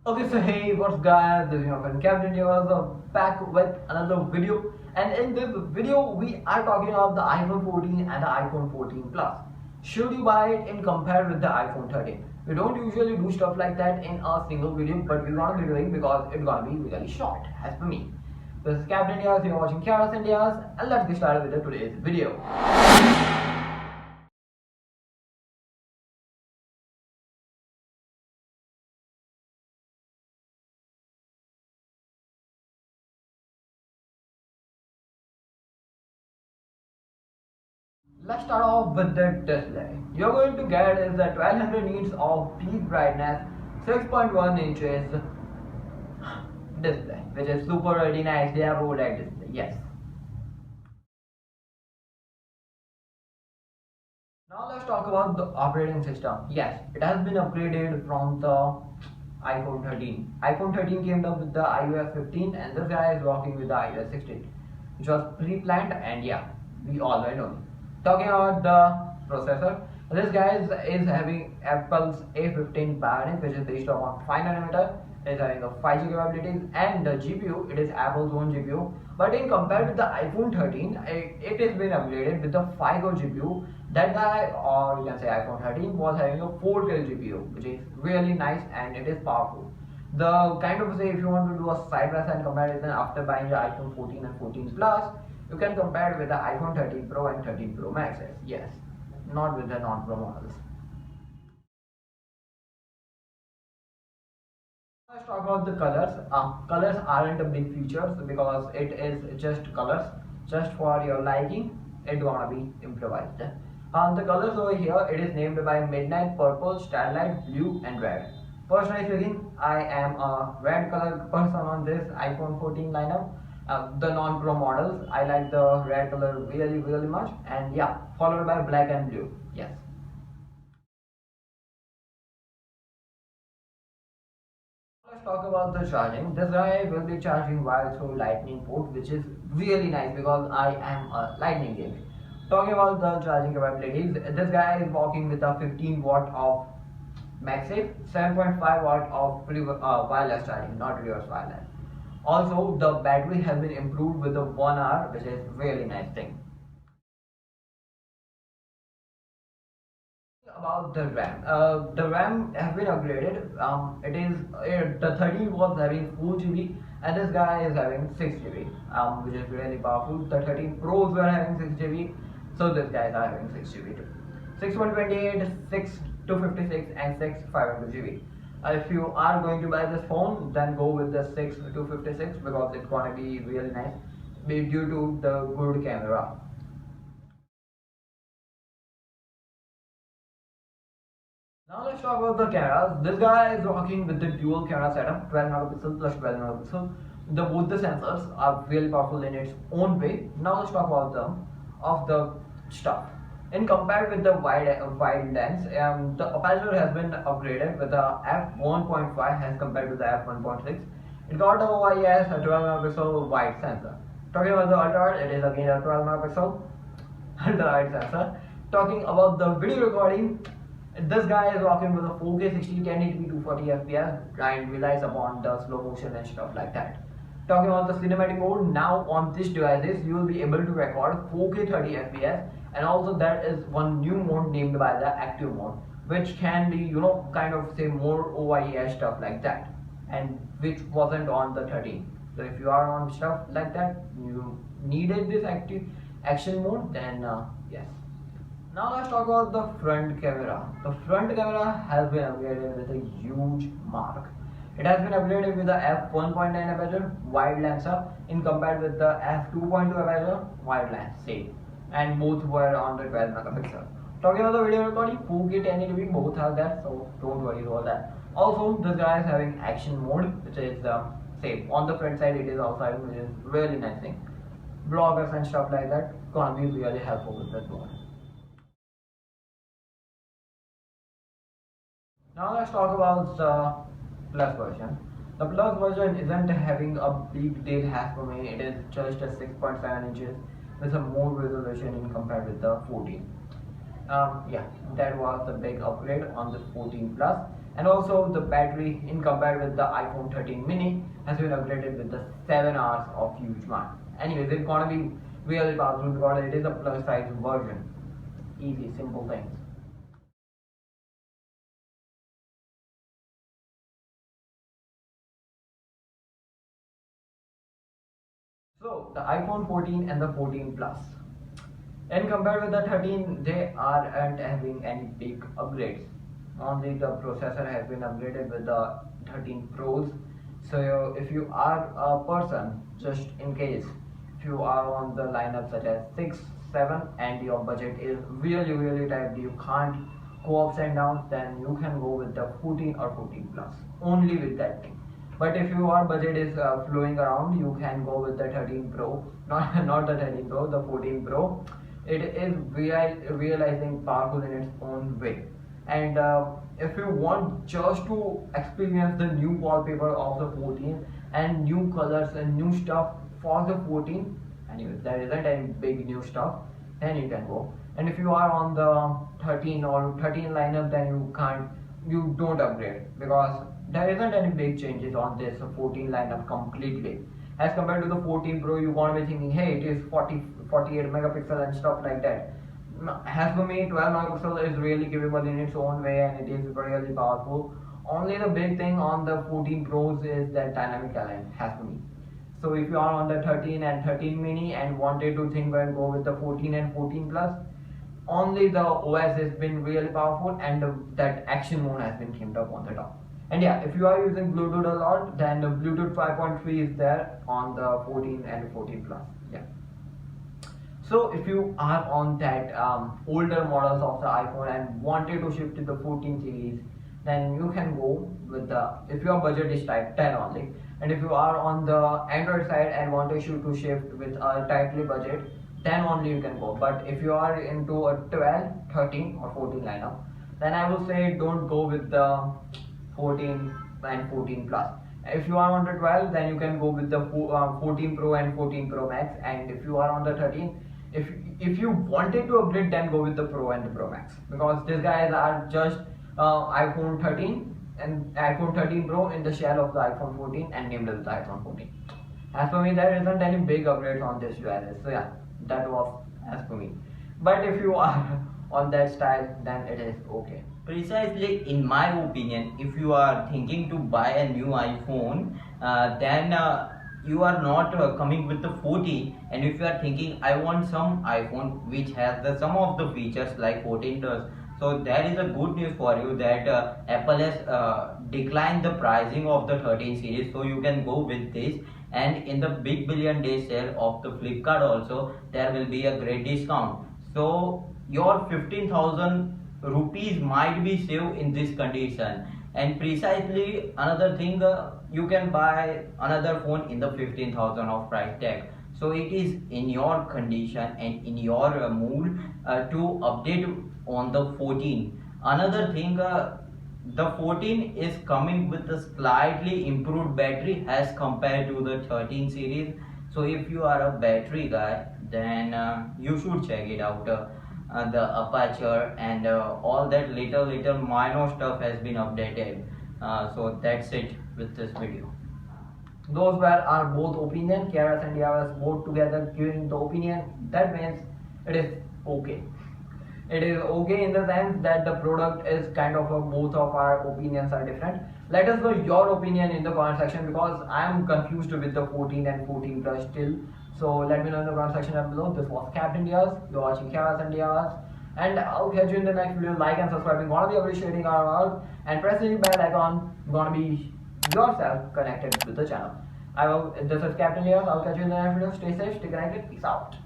Okay, so hey, what's guys? This is your friend Captain. You are back with another video, and in this video, we are talking about the iPhone 14 and the iPhone 14 Plus. Should you buy it in compare with the iPhone 13? We don't usually do stuff like that in a single video, but we're gonna be doing because it's gonna be really short, as per me. This is Captain India's. You're watching Chaos India's, and let's get started with today's video. Let's start off with the display. You're going to get is the 1200 nits of peak brightness, 6.1 inches display, which is Super Retina HDR OLED display. Yes. Now let's talk about the operating system. Yes, it has been upgraded from the iPhone 13. iPhone 13 came up with the iOS 15, and this guy is working with the iOS 16, which was pre-planned, and yeah, we already know. Talking about the processor, this guy is having Apple's A15 Bionic, which is based on 5nm. It is having a 5G capabilities, and the GPU, it is Apple's own GPU. But in compared with the iPhone 13, it has been upgraded with the 5 GPU. That guy, or you can say iPhone 13, was having a 4 GPU, which is really nice and it is powerful. The kind of say if you want to do a side by side comparison after buying the iPhone 14 and 14 Plus, you can compare it with the iPhone 13 Pro and 13 Pro Maxes. Yes, not with the non-Pro models. Let's talk about the colors. Colors aren't a big feature because it is just colors, just for your liking. It's gonna be improvised. The colors over here, it is named by Midnight Purple, Starlight Blue, and Red. Personally speaking, I am a red color person on this iPhone 14 lineup. The non-Pro models, I like the red color really much, and yeah, followed by black and blue. Yes. Let's talk about the charging. This guy will be charging via through lightning port, which is really nice because I am a lightning gamer. Talking about the charging capabilities, this guy is working with a 15 watt of MagSafe, 7.5 watt of wireless charging, not reverse wireless. Also, the battery has been improved with the 1 hour, which is really nice thing. About the RAM, the RAM has been upgraded. It is the 13 was having 4 GB, and this guy is having 6 GB, which is really powerful. The 13 Pros were having 6 GB, so this guy is having 6 GB too. 6 128, 6 256, and 6 500 GB. If you are going to buy this phone, then go with the 6 256 because it's gonna be really nice, due to the good camera. Now let's talk about the cameras. This guy is rocking with the dual camera setup, 12 megapixel plus 12 megapixel. Both the sensors are really powerful in its own way. Now let's talk about the stuff. In compared with the wide lens, the aperture has been upgraded with the f1.5 as compared to the f1.6. It got a OIS, a 12 megapixel wide sensor. Talking about the ultra, it is again a 12 megapixel ultra wide sensor. Talking about the video recording, this guy is rocking with a 4K 60 1080p 240 fps and relies upon the slow motion and stuff like that. Talking about the cinematic mode, now on this devices you will be able to record 4K 30 fps, and also there is one new mode named by the active mode, which can be kind of say more OIS stuff like that, and which wasn't on the 13. So if you are on stuff like that, you needed this active action mode, then yes. Now let's talk about the front camera. The front camera has been upgraded with a huge mark. It has been upgraded with the f1.9 aperture wide lens in compared with the f2.2 aperture wide lens same, and both were on the 12 megapixel. Talking about the video recording, 4K 1080p both have that, so don't worry about that. Also, this guy is having action mode, which is same on the front side. It is also having, which is really nice thing. Bloggers and stuff like that gonna be really helpful with that one. Now let's talk about the Plus version. The Plus version isn't having a big deal as for me. It is just a 6.7 inches with a more resolution in compared with the 14. Yeah, that was the big upgrade on the 14 Plus. And also the battery, in compared with the iPhone 13 mini, has been upgraded with the 7 hours of huge mark. Anyways, it's gonna be really powerful because it is a plus size version. Easy, simple things. So the iPhone 14 and the 14 Plus. And compared with the 13, they aren't having any big upgrades. Only the processor has been upgraded with the 13 Pros. So if you are a person, just in case, if you are on the lineup such as 6, 7 and your budget is really tight, you can't go ups and downs, then you can go with the 14 or 14 Plus. Only with that thing. But if your budget is flowing around, you can go with the 13 Pro, not the 13 Pro, the 14 Pro. It is realizing powerful in its own way. And if you want just to experience the new wallpaper of the 14 and new colors and new stuff for the 14, anyway, there isn't any big new stuff, then you can go. And if you are on the 13 or 13 lineup, then you don't upgrade because there isn't any big changes on this 14 lineup completely. As compared to the 14 Pro, you want to be thinking, hey, it is 48 megapixel and stuff like that. As for me, 12 megapixel is really capable in its own way and it is really powerful. Only the big thing on the 14 Pros is that dynamic align, as for me. So if you are on the 13 and 13 mini and wanted to think and go with the 14 and 14 plus, only the OS has been really powerful and that action mode has been teamed up on the top. And yeah, if you are using Bluetooth a lot, then the Bluetooth 5.3 is there on the 14 and 14 plus. Yeah. So if you are on that older models of the iPhone and wanted to shift to the 14 series, then you can go with the, if your budget is type 10 only, and if you are on the Android side and want to shift with a tightly budget, then only you can go. But if you are into a 12, 13 or 14 lineup, then I will say don't go with the 14 and 14 plus. If you are on the 12, then you can go with the 14 Pro and 14 Pro Max. And if you are on the 13, if you wanted to upgrade, then go with the Pro and the Pro Max, because these guys are just iPhone 13 and iPhone 13 Pro in the shell of the iPhone 14 and named as the iPhone 14. As for me, there isn't any big upgrades on this device. So yeah, that was as for me. But if you are on that style, then it is okay. Precisely, in my opinion, if you are thinking to buy a new iPhone, then you are not coming with the 40, and if you are thinking I want some iPhone which has the some of the features like 14 does, so that is a good news for you that Apple has declined the pricing of the 13 series, so you can go with this. And in the big billion day sale of the Flipkart also, there will be a great discount, so your 15,000 rupees might be saved in this condition. And precisely another thing, you can buy another phone in the 15,000 of price tag, so it is in your condition and in your mood to update on the 14. Another thing, the 14 is coming with a slightly improved battery as compared to the 13 series, so if you are a battery guy, then you should check it out. The aperture and all that little minor stuff has been updated. So that's it with this video. Those were our both opinion. KRS and DRS both together giving the opinion. That means it is okay. It is okay in the sense that the product is kind of both of our opinions are different. Let us know your opinion in the comment section, because I am confused with the 14 and 14 plus still. So let me know in the comment section down below. This was Captain Diaz. You're watching KRS and DRS. And I'll catch you in the next video. Like and subscribing. Gonna be appreciating our work. And press the bell icon. Gonna be yourself connected with the channel. This is Captain Diaz. I'll catch you in the next video. Stay safe, stay connected. Peace out.